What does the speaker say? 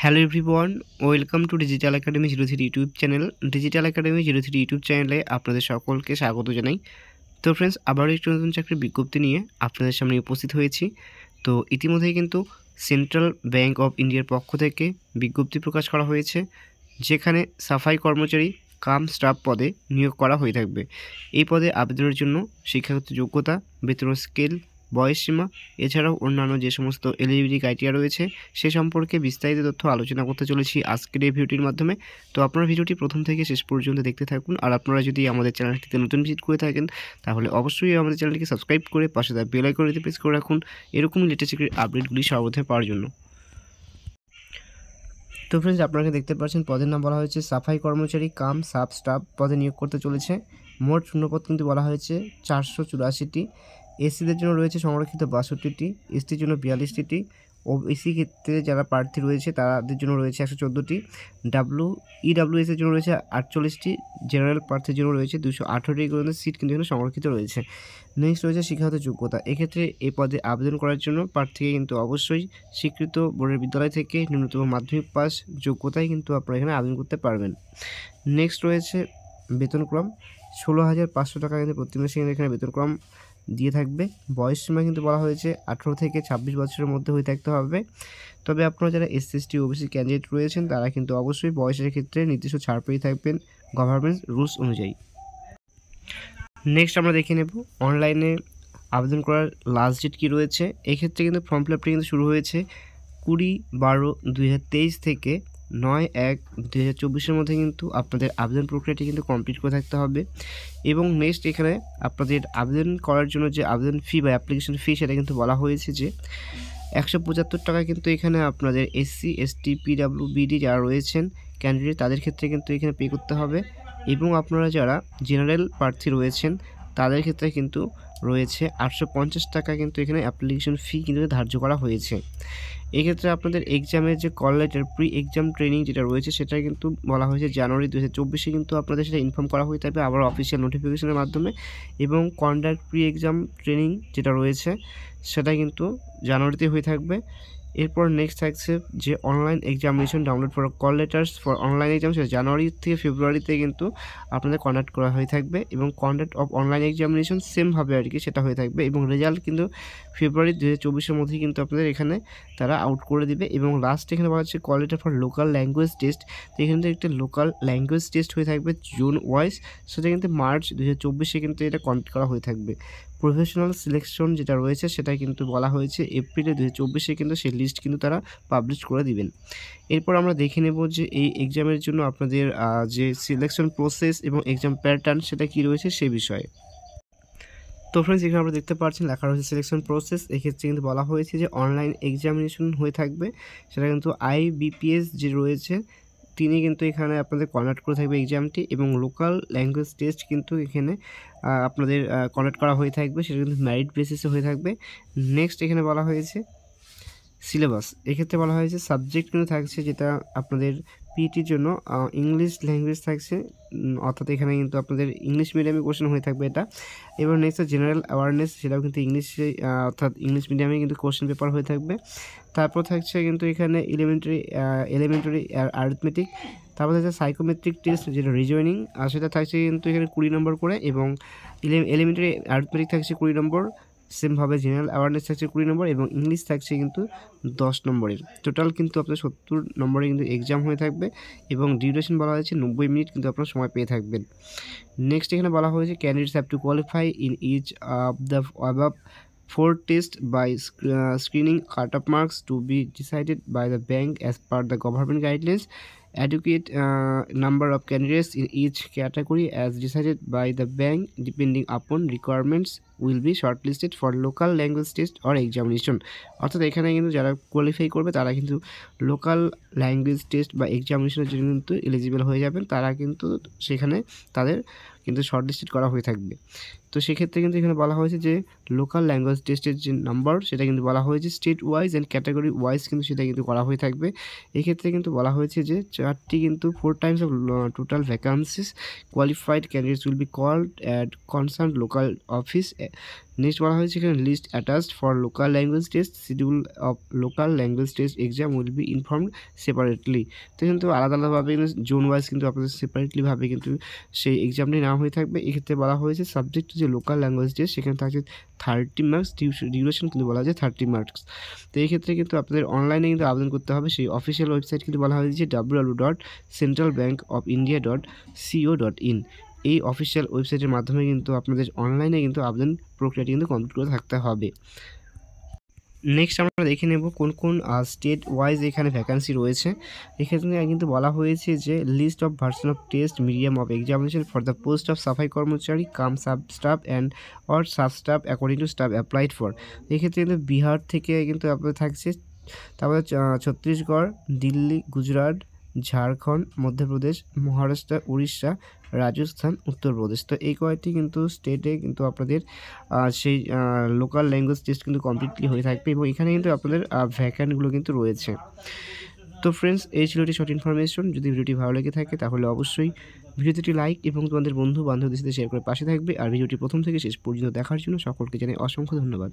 Hello everyone, welcome to digital academy 03 YouTube channel. Digital academy 03 YouTube চ্যানেলে আপনাদের সকলকে স্বাগত জানাই। তো ফ্রেন্ডস, আবারও একটি নতুন চাকরির বিজ্ঞপ্তি নিয়ে আপনাদের সামনে উপস্থিত হয়েছি। তো ইতিমধ্যেই কিন্তু সেন্ট্রাল ব্যাংক অফ ইন্ডিয়ার পক্ষ থেকে বিজ্ঞপ্তি প্রকাশ করা হয়েছে, যেখানে সাফাই কর্মচারী কাম স্টাফ পদে নিয়োগ করা হয়ে থাকবে। এই পদে আবেদনের জন্য শিক্ষাগত যোগ্যতা, বেতন স্কেল, বয়সসীমা এছাড়াও অন্যান্য যে সমস্ত এলিজিবিলিটি ক্রাইটেরিয়া রয়েছে সে সম্পর্কে বিস্তারিত তথ্য আলোচনা করতে চলেছি আজকের এই ভিডিওটির মাধ্যমে। তো আপনারা ভিডিওটি প্রথম থেকে শেষ পর্যন্ত দেখতে থাকুন। আর আপনারা যদি আমাদের চ্যানেলটিতে নতুন ভিজিট করে থাকেন তাহলে অবশ্যই আমাদের চ্যানেলটিকে সাবস্ক্রাইব করে পাশে থাকা বেল আইকনটি প্রেস করে রাখুন এরকমই লেটেস্ট আপডেটগুলি সর্বপ্রথম পাওয়ার জন্য। তো ফ্রেন্ডস, আপনারা দেখতে পাচ্ছেন পদের নাম বলা হয়েছে সাফাই কর্মচারী কাম সাব স্টাফ পদে নিয়োগ করতে চলেছে। মোট শূন্যপদ কিন্তু বলা হয়েছে 484টি। এসসিদের জন্য রয়েছে সংরক্ষিত 62টি, এসটির জন্য 42টি, ওবিসি ক্ষেত্রে যারা প্রার্থী রয়েছে তাদের জন্য রয়েছে 114টি, ইডাব্লিউএস এর জন্য রয়েছে 48টি, জেনারেল প্রার্থীর জন্য রয়েছে 218টি পর্যন্ত সিট কিন্তু এখানে সংরক্ষিত রয়েছে। নেক্সট রয়েছে শিক্ষাগত যোগ্যতা। এক্ষেত্রে এই পদে আবেদন করার জন্য প্রার্থীকে কিন্তু অবশ্যই স্বীকৃত বোর্ডের বিদ্যালয় থেকে ন্যূনতম মাধ্যমিক পাস যোগ্যতায় কিন্তু আপনারা এখানে আবেদন করতে পারবেন। নেক্সট রয়েছে বেতনক্রম। 16,500 টাকা কিন্তু প্রতি মাসে এখানে বেতনক্রম দিয়ে থাকবে। বয়সসীমা কিন্তু বলা হয়েছে 18 থেকে 26 বছরের মধ্যে হয়ে থাকতে হবে। তবে আপনারা যারা এসসি এসটি ওবিসি ক্যান্ডিডেট রয়েছেন তারা কিন্তু অবশ্যই বয়সের ক্ষেত্রে নির্দিষ্ট ছাড় পেয়ে থাকবেন গভর্নমেন্ট রুলস অনুযায়ী। নেক্সট আমরা দেখে নেব অনলাইনে আবেদন করার লাস্ট ডেট কী রয়েছে। এক্ষেত্রে কিন্তু ফর্ম ফিল আপটি কিন্তু শুরু হয়েছে 20/12/2023 থেকে 9/1/2024 মধ্যে কিন্তু আপনাদের আবেদন প্রক্রিয়াটি কিন্তু কমপ্লিট করে থাকতে হবে। এবং নেক্সট এখানে আপনাদের আবেদন করার জন্য যে আবেদন ফি বা অ্যাপ্লিকেশন ফি সেটা কিন্তু বলা হয়েছে যে 175 টাকা কিন্তু এখানে আপনাদের এসসি এসটি পিডাব্লিউবিডি যারা রয়েছেন ক্যান্ডিডেট তাদের ক্ষেত্রে কিন্তু এখানে পে করতে হবে। এবং আপনারা যারা জেনারেল প্রার্থী রয়েছেন তাদের ক্ষেত্রে কিন্তু রয়েছে 850 টাকা কিন্তু এখানে অ্যাপ্লিকেশন ফি কিন্তু ধার্য করা হয়েছে। এক্ষেত্রে আপনাদের এক্সামের যে call letter pre exam training যেটা রয়েছে সেটা কিন্তু বলা হয়েছে জানুয়ারি 2024 কিন্তু আপনাদের সেটা ইনফর্ম করা হয়ে থাকবে আবার অফিসিয়াল নোটিফিকেশনের মাধ্যমে। এবং কন্ডাক্ট প্রি এক্সাম ট্রেনিং যেটা রয়েছে সেটা কিন্তু জানুয়ারিতে হয়ে থাকবে। এরপর নেক্সট থাকছে যে online examination download for call letters for online exam, সেটা জানুয়ারি থেকে ফেব্রুয়ারিতে কিন্তু আপনাদের কন্ডাক্ট করা হয়ে থাকবে। এবং কন্ডাক্ট অফ অনলাইন এক্সামিনেশন সেমভাবে আর কি সেটা হয়ে থাকবে। এবং রেজাল্ট কিন্তু ফেব্রুয়ারি 2024 মধ্যেই কিন্তু আপনাদের এখানে তারা আউট করে দিবে। এবং লাস্ট এখানে বলা হচ্ছে call letter for local language test. তো এখান থেকে একটা লোকাল ল্যাঙ্গুয়েজ টেস্ট হয়ে থাকবে জুন ওয়াইজ, সেটা কিন্তু মার্চ 2024 কিন্তু এটা কমপ্লিট করা হয়ে থাকবে। প্রফেশনাল সিলেকশন যেটা রয়েছে সেটা কিন্তু বলা হয়েছে এপ্রিলে 2024 কিন্তু সেই লিস্ট কিন্তু তারা পাবলিশ করে দিবেন। এরপর আমরা দেখে নেব যে এই এক্সামের জন্য আপনাদের যে সিলেকশন প্রসেস এবং এক্সাম প্যাটার্ন সেটা কী রয়েছে সে বিষয়ে। তো ফ্রেন্ডস, এখানে আমরা দেখতে পাচ্ছেন লেখা রয়েছে সিলেকশন প্রসেস। এক্ষেত্রে কিন্তু বলা হয়েছে যে অনলাইন এক্সামিনেশন হয়ে থাকবে, সেটা কিন্তু IBPS যে রয়েছে তিনি কিন্তু এখানে আপনাদের কন্ডাক্ট করে থাকবে এক্সামটি। এবং লোকাল ল্যাঙ্গুয়েজ টেস্ট কিন্তু এখানে আপনাদের কন্ডাক্ট করা হয়ে থাকবে, সেটা কিন্তু মেরিট বেসিসে হয়ে থাকবে। নেক্সট এখানে বলা হয়েছে সিলেবাস। এক্ষেত্রে বলা হয়েছে সাবজেক্ট কিন্তু থাকছে যেটা আপনাদের পিইটির জন্য ইংলিশ ল্যাঙ্গুয়েজ থাকছে, অর্থাৎ এখানে কিন্তু আপনাদের ইংলিশ মিডিয়ামে কোশ্চেন হয়ে থাকবে এটা। এবার নেক্সট জেনারেল অ্যাওয়ারনেস, সেটাও কিন্তু ইংলিশে অর্থাৎ ইংলিশ মিডিয়ামে কিন্তু কোশ্চেন পেপার হয়ে থাকবে। তারপর থাকছে কিন্তু এখানে এলিমেন্টারি অ্যারিথমেটিক। তারপর থাকছে সাইকোমেট্রিক টেস্ট যেটা রিজয়নিং, আর সেটা থাকছে কিন্তু এখানে 20 নম্বর করে। এবং এলিমেন্টারি অ্যারিথমেটিক থাকছে 20 নম্বর, সেমভাবে জেনারেল অ্যাওয়ারনেস থাকছে 20 নম্বর এবং ইংলিশ থাকছে কিন্তু 10 নম্বরের। টোটাল কিন্তু আপনার 70 নম্বরে কিন্তু এক্সাম হয়ে থাকবে। এবং ডিউরেশন বলা হয়েছে 90 মিনিট কিন্তু আপনার সময় পেয়ে থাকবেন। নেক্সট এখানে বলা হয়েছে candidates have to qualify in each of the above 4 tests by screening cut-off marks to be decided by the bank as per the government guidelines. Adequate number of candidates in each category as decided by the bank depending upon requirements will be shortlisted for local language test or examination. অর্থাৎ এখানে কিন্তু যারা qualify করবে তারা কিন্তু local language test বা এক্সামিনেশনের জন্য কিন্তু এলিজিবল হয়ে যাবেন, তারা কিন্তু সেখানে তাদের কিন্তু শর্টলিস্টেড করা হয়ে থাকবে। তো সেক্ষেত্রে কিন্তু এখানে বলা হয়েছে যে লোকাল ল্যাঙ্গুয়েজ টেস্টের যে নাম্বার সেটা কিন্তু বলা হয়েছে state wise and category wise কিন্তু সেটা কিন্তু করা হয়ে থাকবে। এক্ষেত্রে কিন্তু বলা হয়েছে যে 4টি কিন্তু 4 times of total vacancies, qualified candidates will be called at concerned local office next বলা হয়েছে এখানে list attached for local language test schedule of local language test exam will be informed separately. তো কিন্তু আলাদা আলাদাভাবে কিন্তু জোন ওয়াইজ কিন্তু আপনাদের সেপারেটলিভাবে কিন্তু সেই এক্সামটি নেওয়া হয়ে থাকবে। এক্ষেত্রে বলা হয়েছে সাবজেক্ট যে লোকাল ল্যাঙ্গুয়েজ টেস্ট সেখানে থাকছে 30 মার্কস, ডিউরেশন কিন্তু বলা যায় 30 মার্কস। তো এই ক্ষেত্রে কিন্তু আপনাদের অনলাইনে কিন্তু আবেদন করতে হবে। সেই অফিসিয়াল ওয়েবসাইট কিন্তু বলা হয়েছে www.centralbankofindia.co.in। এই অফিসিয়াল ওয়েবসাইটের মাধ্যমে কিন্তু আপনাদের অনলাইনে কিন্তু আবেদন প্রক্রিয়াটি কিন্তু কমপ্লিট করে থাকতে হবে। নেক্সট আমরা দেখে নেব কোন কোন স্টেট ওয়াইজ এখানে ভ্যাকান্সি রয়েছে। এক্ষেত্রে কিন্তু বলা হয়েছে যে list of version of test medium of examination for the post of সাফাই কর্মচারী cum sub staff and or sub staff according to staff applied for. এক্ষেত্রে কিন্তু বিহার থেকে কিন্তু আপনাদের থাকছে, তারপরে ছত্তিশগড়, দিল্লি, গুজরাট, ঝাড়খণ্ড, মধ্যপ্রদেশ, মহারাষ্ট্র, উড়িষ্যা, রাজস্থান, উত্তরপ্রদেশ। তো এই কয়েকটি কিন্তু স্টেটে কিন্তু আপনাদের সেই লোকাল ল্যাঙ্গুয়েজ টেস্ট কিন্তু কমপ্লিটলি হয়ে থাকবে এবং এখানে কিন্তু আপনাদের ভ্যাকান্টগুলো কিন্তু রয়েছে। তো ফ্রেন্ডস, এই ছিল একটি শর্ট ইনফরমেশন। যদি ভিডিওটি ভালো লেগে থাকে তাহলে অবশ্যই ভিডিওটি লাইক এবং তোমাদের বন্ধু বান্ধবদের সাথে শেয়ার করে পাশে থাকবে। আর ভিডিওটি প্রথম থেকে শেষ পর্যন্ত দেখার জন্য সকলকে জানাই অসংখ্য ধন্যবাদ।